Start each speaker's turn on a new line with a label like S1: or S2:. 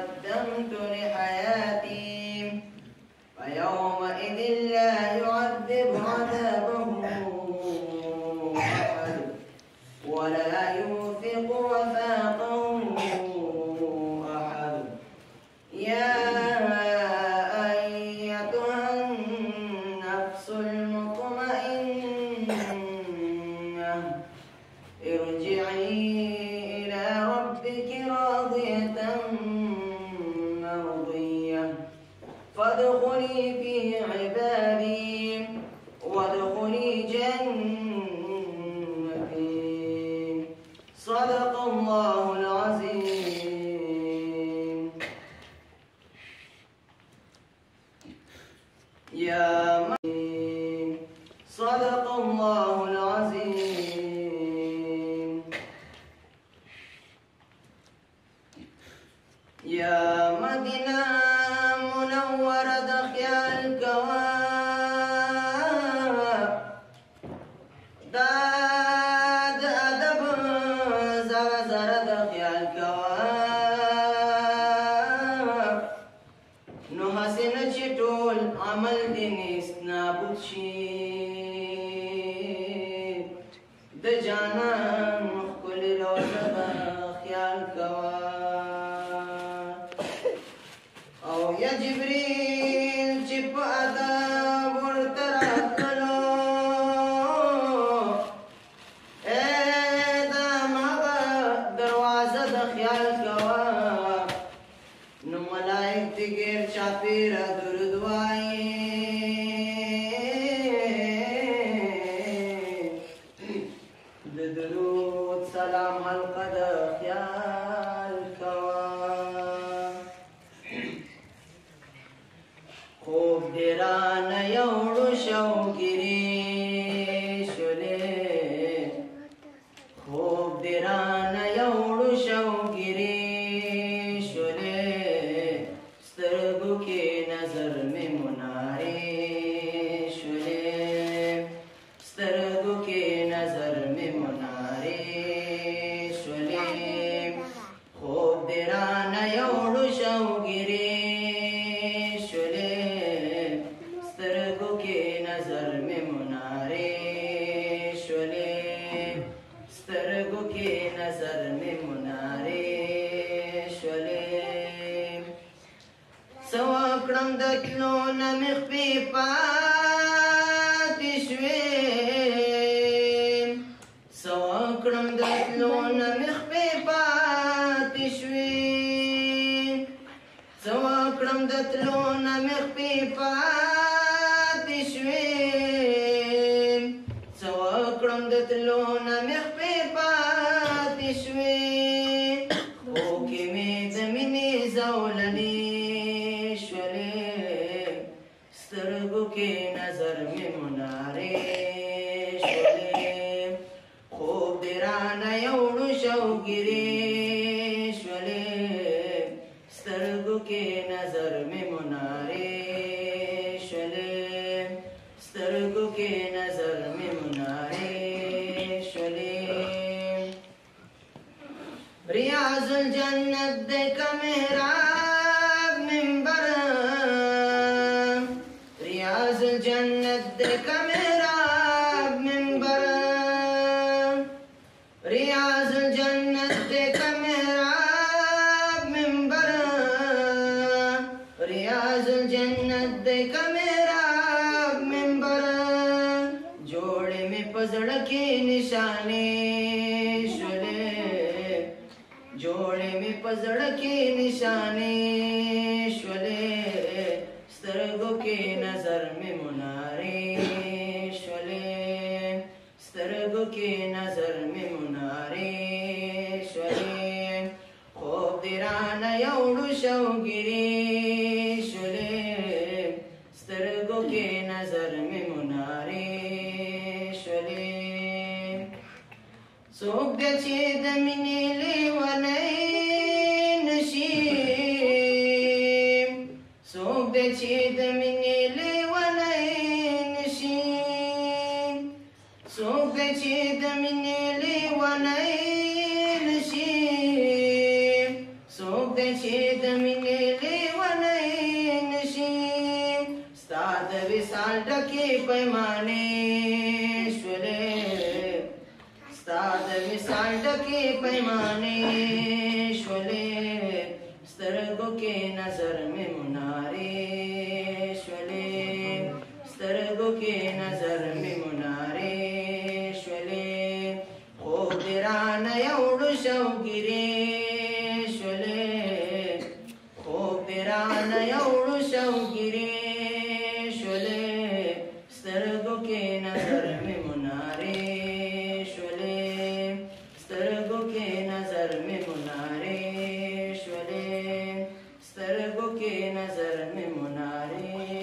S1: قدمت لحياتي فيومئذ لا يعذب عذابه أحد ولا يوثق وثاقه أحد. يا أيتها النفس المطمئنة ارجعي إلى ربك راضية مرضية فادخلي في عبادي وادخلي جنتي. صدق الله العظيم. يا صدق الله العظيم. يا مدينة منورة دخيا الكواب داد أدب زغزر دخيا الكواب نحسن چطول عمل دنیست نابود شید د جانان خل روزه خیال کوا او یا جبریل چې په ادب ورته راتللو د هماغه دروازه د خیال کوا نو ملائک دې ګیر چاپېره درود وایي د درود سلام حلقه د خیال کوا خوب دې رانه یوړو شوګیرې شولې خوب دې رانه یوړو شوګیرې سترګو کې نظر مې منارې شولې سترګو کې نظر مې منارې شولې خوب دې رانه یوړو شوګیرې شولې سترګو کې نظر مې منارې شولې سترګو کې نظر مې منارې شولې سوکړم د تلو نه مې خپې پاتې شوې سوکړم د تلو نه مې خپې پاتې شوې سوکړم د تلو نه مې خپې پاتې شوې سوکړم د تلو نه مې خپې پاتې شوې خو کې مې د مینې زولنې سترګو کې نظر مې منارې شولې خوب دې رانه یوړو شوګیرې شولې سترګو کې نظر مې منارې شولې سترګو کې نظر مې منارې شولې ریاض الجنت دې کا محراب منبر ریاض الجنت دے کا محراب منبر ریاض الجنت دے کا محراب منبر ریاض الجنت دے کا محراب منبر جوڑے میں پزڑ کی نشانے شولے جوڑے میں پزڑ کی نشانے شولے سترګو کې نظر مې منارې شولې سترګو کې نظر مې منارې شولې خوب دې رانه یوړو شوګیرې شولې سترګو کې نظر مې منارې شولې څوک دې چې د مینې لیونی نشي څوک دې چې د مینې لیونی نشي څوک دې چې د مینې لیونی نشي څوک دې چې د مینې لیونی نشي ستا د وصال ډکې پیمانې شولې ستا د وصال ډکې پیمانې شولې سترګو کې نظر مې منارې شولې سترګو کې نظر مې منارې شولې خوب دې رانه یوړو شوګیرې شولې خوب دې رانه یوړو شوګیرې شولې سترګو کې نظر مې منارې شولې سترګو کې نظر مې منارې شولې سترګو کې نظر مې منارې